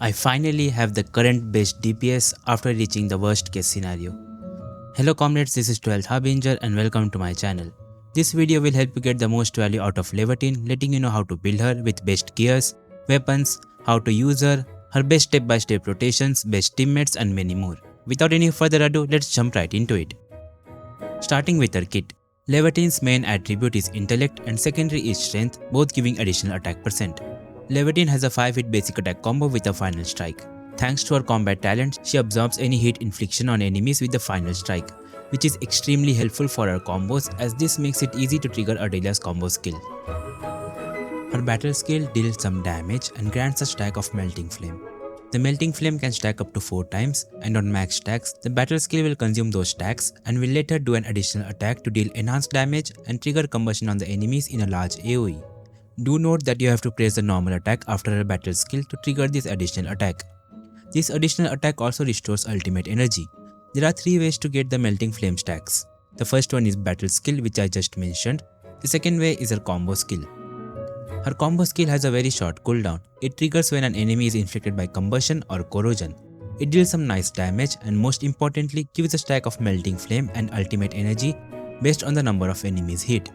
I finally have the current best DPS after reaching the worst case scenario. Hello comrades, this is 12th Harbinger and welcome to my channel. This video will help you get the most value out of Laevatain, letting you know how to build her with best gears, weapons, how to use her best step-by-step rotations, best teammates and many more. Without any further ado, let's jump right into it. Starting with her kit. Laevatain's main attribute is intellect and secondary is strength, both giving additional attack percent. Laevatain has a 5-hit basic attack combo with a final strike. Thanks to her combat talent, she absorbs any hit infliction on enemies with the final strike, which is extremely helpful for her combos as this makes it easy to trigger Ardelia's combo skill. Her battle skill deals some damage and grants a stack of Melting Flame. The Melting Flame can stack up to 4 times, and on max stacks, the battle skill will consume those stacks and will later do an additional attack to deal enhanced damage and trigger combustion on the enemies in a large AoE. Do note that you have to press the normal attack after a battle skill to trigger this additional attack. This additional attack also restores ultimate energy. There are 3 ways to get the Melting Flame stacks. The first one is battle skill, which I just mentioned. The second way is her combo skill. Her combo skill has a very short cooldown. It triggers when an enemy is inflicted by combustion or corrosion. It deals some nice damage and most importantly gives a stack of Melting Flame and ultimate energy based on the number of enemies hit.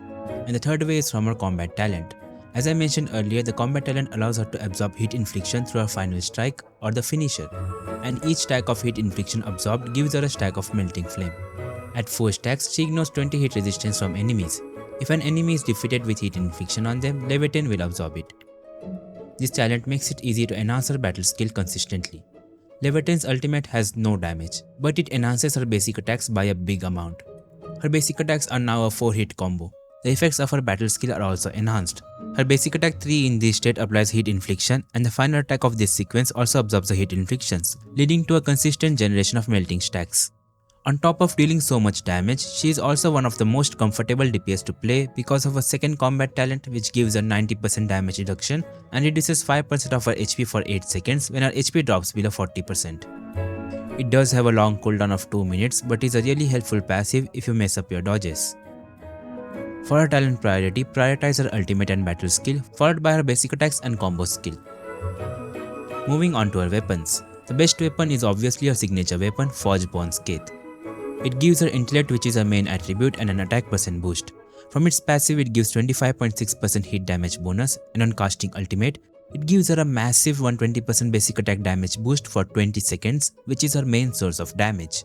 And the third way is from her combat talent. As I mentioned earlier, the combat talent allows her to absorb hit infliction through her final strike or the finisher, and each stack of hit infliction absorbed gives her a stack of Melting Flame. At 4 stacks, she ignores 20 hit resistance from enemies. If an enemy is defeated with hit infliction on them, Laevatain will absorb it. This talent makes it easy to enhance her battle skill consistently. Laevatain's ultimate has no damage, but it enhances her basic attacks by a big amount. Her basic attacks are now a 4-hit combo. The effects of her battle skill are also enhanced. Her basic attack 3 in this state applies hit infliction and the final attack of this sequence also absorbs the hit inflictions, leading to a consistent generation of melting stacks. On top of dealing so much damage, she is also one of the most comfortable DPS to play because of her second combat talent which gives her 90% damage reduction and reduces 5% of her HP for 8 seconds when her HP drops below 40%. It does have a long cooldown of 2 minutes but is a really helpful passive if you mess up your dodges. For her talent priority, prioritize her ultimate and battle skill, followed by her basic attacks and combo skill. Moving on to her weapons. The best weapon is obviously her signature weapon, Forgeborn Scathe. It gives her intellect, which is her main attribute, and an attack percent boost. From its passive, it gives 25.6% hit damage bonus, and on casting ultimate, it gives her a massive 120% basic attack damage boost for 20 seconds, which is her main source of damage.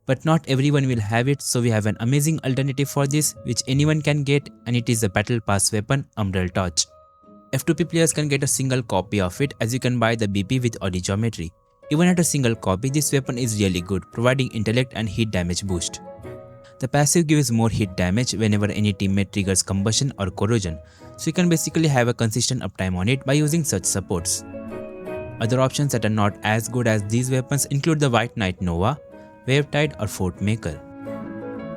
But not everyone will have it, so we have an amazing alternative for this which anyone can get, and it is the battle pass weapon Umbral Torch. F2P players can get a single copy of it as you can buy the BP with Audi Geometry. Even at a single copy, this weapon is really good, providing intellect and hit damage boost. The passive gives more hit damage whenever any teammate triggers combustion or corrosion, so you can basically have a consistent uptime on it by using such supports. Other options that are not as good as these weapons include the White Knight Nova, Wavetide or Fort Maker.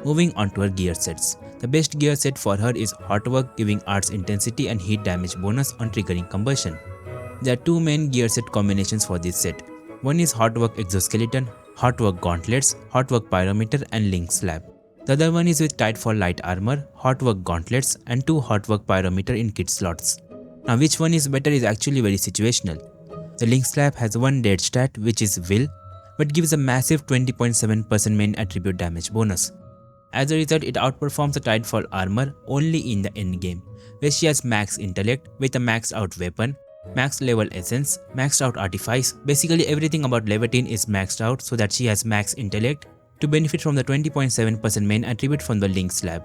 Moving on to her gear sets. The best gear set for her is Hotwork, giving arts intensity and heat damage bonus on triggering combustion. There are 2 main gear set combinations for this set. One is Hotwork Exoskeleton, Hotwork Gauntlets, Hotwork Pyrometer and Lynx Slab. The other one is with Tidefall Light Armor, Hotwork Gauntlets and 2 Hotwork Pyrometer in kit slots. Now which one is better is actually very situational. The Lynx Slab has one dead stat which is Will, but gives a massive 20.7% main attribute damage bonus. As a result, it outperforms the Tidefall armor only in the endgame, where she has max intellect with a maxed out weapon, max level essence, maxed out artifice. Basically everything about Laevatain is maxed out so that she has max intellect to benefit from the 20.7% main attribute from the Lynx Slab.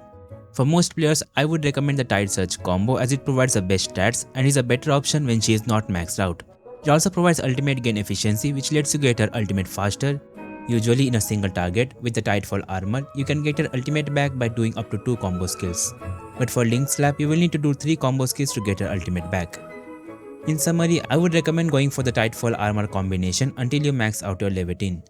For most players, I would recommend the Tide Surge combo as it provides the best stats and is a better option when she is not maxed out. It also provides ultimate gain efficiency which lets you get her ultimate faster, usually in a single target. With the Tidefall armor, you can get her ultimate back by doing up to 2 combo skills. But for Lynx Slab, you will need to do 3 combo skills to get her ultimate back. In summary, I would recommend going for the Tidefall armor combination until you max out your Laevatain,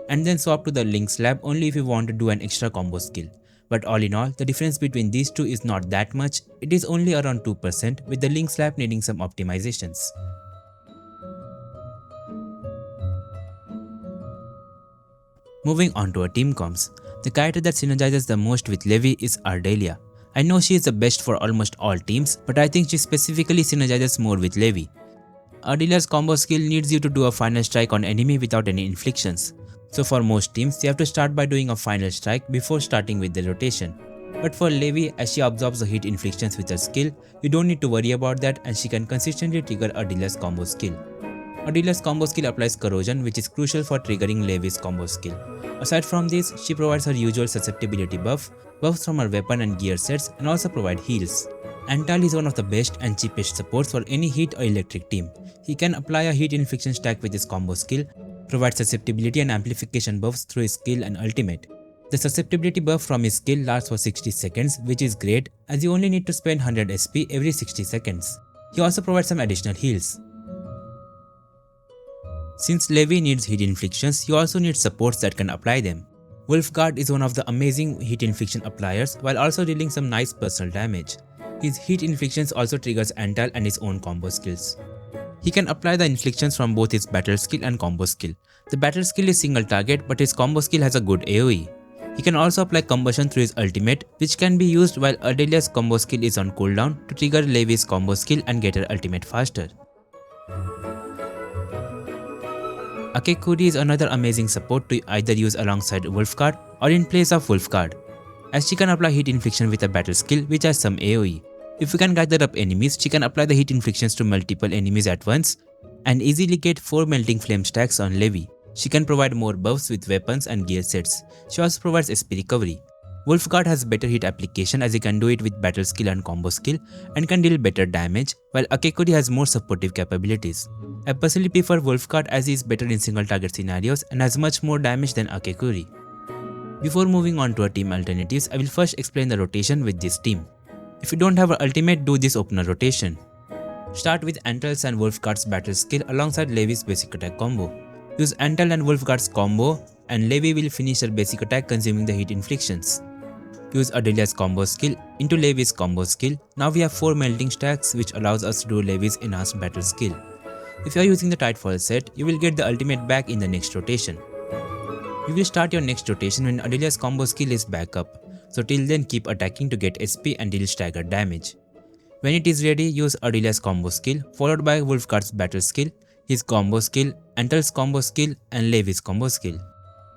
and then swap to the Lynx Slab only if you want to do an extra combo skill. But all in all, the difference between these two is not that much, it is only around 2% with the Lynx Slab needing some optimizations. Moving on to our team comps. The character that synergizes the most with Levi is Ardelia. I know she is the best for almost all teams, but I think she specifically synergizes more with Levi. Ardelia's combo skill needs you to do a final strike on enemy without any inflictions. So for most teams, you have to start by doing a final strike before starting with the rotation. But for Levi, as she absorbs the hit inflictions with her skill, you don't need to worry about that and she can consistently trigger Ardelia's combo skill. Ardelia's combo skill applies corrosion, which is crucial for triggering Levi's combo skill. Aside from this, she provides her usual susceptibility buff, buffs from her weapon and gear sets, and also provide heals. Antal is one of the best and cheapest supports for any heat or electric team. He can apply a heat infliction stack with his combo skill, provide susceptibility and amplification buffs through his skill and ultimate. The susceptibility buff from his skill lasts for 60 seconds, which is great as you only need to spend 100 SP every 60 seconds. He also provides some additional heals. Since Levi needs heat inflictions, you also need supports that can apply them. Wolfguard is one of the amazing heat infliction appliers while also dealing some nice personal damage. His heat inflictions also triggers Antal and his own combo skills. He can apply the inflictions from both his battle skill and combo skill. The battle skill is single target, but his combo skill has a good AoE. He can also apply combustion through his ultimate, which can be used while Ardelia's combo skill is on cooldown to trigger Levi's combo skill and get her ultimate faster. Akekuri is another amazing support to either use alongside Wolfguard or in place of Wolfguard, as she can apply heat infliction with a battle skill which has some AoE. If you can gather up enemies, she can apply the heat inflictions to multiple enemies at once and easily get 4 melting flame stacks on Levi. She can provide more buffs with weapons and gear sets. She also provides SP recovery. Wolfguard has better hit application as he can do it with battle skill and combo skill and can deal better damage, while Akekuri has more supportive capabilities. I personally prefer Wolfguard as he is better in single target scenarios and has much more damage than Akekuri. Before moving on to our team alternatives, I will first explain the rotation with this team. If you don't have an ultimate, do this opener rotation. Start with Antal's and Wolfguard's battle skill alongside Levi's basic attack combo. Use Antal and Wolfguard's combo and Levi will finish her basic attack consuming the heat inflictions. Use Ardelia's combo skill into Levi's combo skill. Now we have 4 melting stacks which allows us to do Levi's enhanced battle skill. If you are using the Tidefall set, you will get the ultimate back in the next rotation. You will start your next rotation when Ardelia's combo skill is back up, so till then keep attacking to get SP and deal staggered damage. When it is ready, use Ardelia's combo skill followed by Wolfguard's battle skill, his combo skill, Antal's combo skill and Levi's combo skill.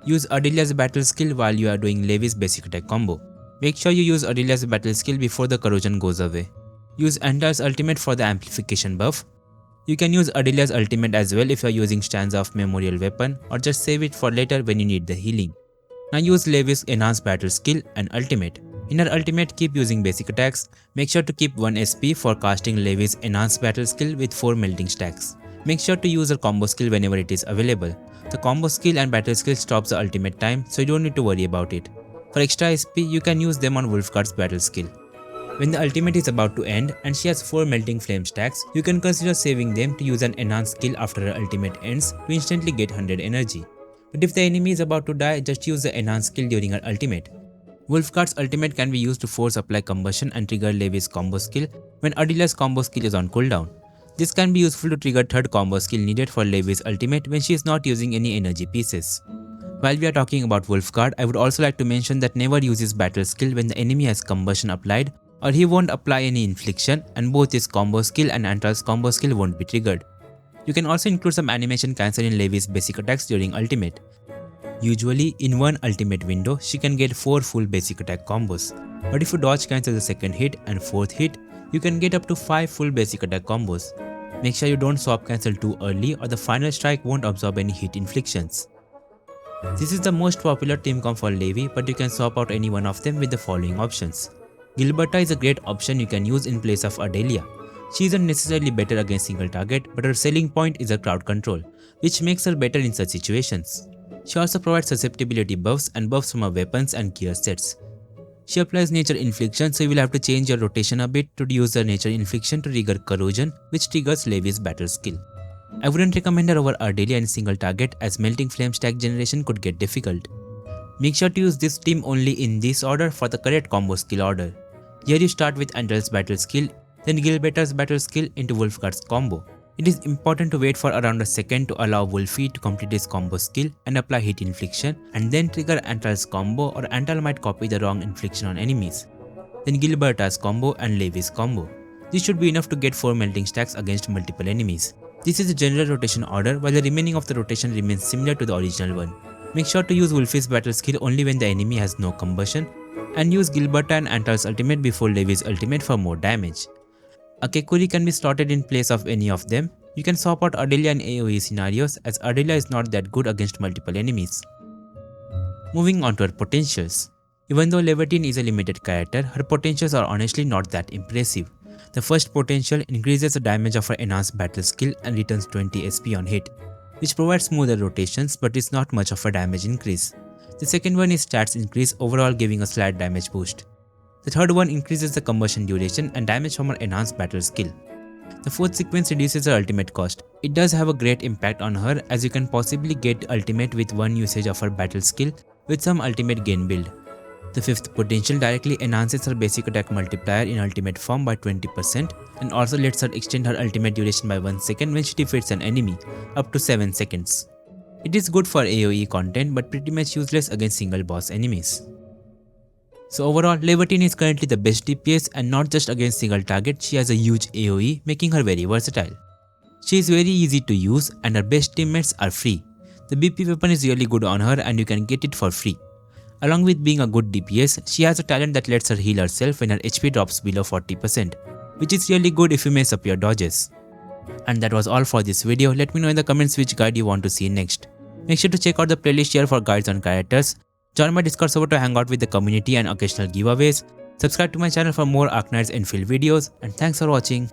Use Ardelia's battle skill while you are doing Levi's basic attack combo. Make sure you use Ardelia's battle skill before the corrosion goes away. Use Antal's ultimate for the amplification buff. You can use Ardelia's ultimate as well if you are using stanza of memorial weapon or just save it for later when you need the healing. Now use Levi's enhanced battle skill and ultimate. In her ultimate, keep using basic attacks. Make sure to keep 1 SP for casting Levi's enhanced battle skill with 4 melting stacks. Make sure to use her combo skill whenever it is available. The combo skill and battle skill stops the ultimate time, so you don't need to worry about it. For extra SP, you can use them on Wolfguard's battle skill. When the ultimate is about to end and she has 4 melting flame stacks, you can consider saving them to use an enhanced skill after her ultimate ends to instantly get 100 energy. But if the enemy is about to die, just use the enhanced skill during her ultimate. Wolfguard's ultimate can be used to force apply combustion and trigger Levi's combo skill when Ardelia's combo skill is on cooldown. This can be useful to trigger third combo skill needed for Levi's ultimate when she is not using any energy pieces. While we are talking about Wolfguard, I would also like to mention that never use his battle skill when the enemy has combustion applied, or he won't apply any infliction and both his combo skill and Antal's combo skill won't be triggered. You can also include some animation cancel in Levi's basic attacks during ultimate. Usually, in one ultimate window, she can get 4 full basic attack combos. But if you dodge cancel the second hit and fourth hit, you can get up to 5 full basic attack combos. Make sure you don't swap cancel too early or the final strike won't absorb any hit inflictions. This is the most popular team comp for Levi, but you can swap out any one of them with the following options. Glberta is a great option you can use in place of Ardelia. She isn't necessarily better against single target, but her selling point is her crowd control, which makes her better in such situations. She also provides susceptibility buffs and buffs from her weapons and gear sets. She applies nature infliction, so you will have to change your rotation a bit to use the nature infliction to trigger corrosion, which triggers Levi's battle skill. I wouldn't recommend her over Ardelia in single target as melting flame stack generation could get difficult. Make sure to use this team only in this order for the correct combo skill order. Here you start with Antal's battle skill, then Glberta's battle skill into Wolfguard's combo. It is important to wait for around a second to allow Wolfie to complete his combo skill and apply hit infliction, and then trigger Antal's combo, or Antal might copy the wrong infliction on enemies. Then Glberta's combo and Levi's combo. This should be enough to get 4 melting stacks against multiple enemies. This is the general rotation order, while the remaining of the rotation remains similar to the original one. Make sure to use Wolfie's battle skill only when the enemy has no combustion, and use Glberta and Antal's ultimate before Levi's ultimate for more damage. A Kekuri can be slotted in place of any of them. You can swap out Ardelia in AoE scenarios, as Ardelia is not that good against multiple enemies. Moving on to her potentials. Even though Laevatain is a limited character, her potentials are honestly not that impressive. The first potential increases the damage of her enhanced battle skill and returns 20 SP on hit, which provides smoother rotations but is not much of a damage increase. The second one is stats increase, overall giving a slight damage boost. The third one increases the combustion duration and damage from her enhanced battle skill. The fourth sequence reduces her ultimate cost. It does have a great impact on her, as you can possibly get ultimate with one usage of her battle skill with some ultimate gain build. The fifth potential directly enhances her basic attack multiplier in ultimate form by 20% and also lets her extend her ultimate duration by 1 second when she defeats an enemy, up to 7 seconds. It is good for AoE content but pretty much useless against single boss enemies. So overall, Laevatain is currently the best DPS, and not just against single target, she has a huge AoE, making her very versatile. She is very easy to use and her best teammates are free. The BP weapon is really good on her and you can get it for free. Along with being a good DPS, she has a talent that lets her heal herself when her HP drops below 40%, which is really good if you mess up your dodges. And that was all for this video. Let me know in the comments which guide you want to see next. Make sure to check out the playlist here for guides on characters. Join my Discord server to hang out with the community and occasional giveaways. Subscribe to my channel for more Arknights Endfield videos, and thanks for watching.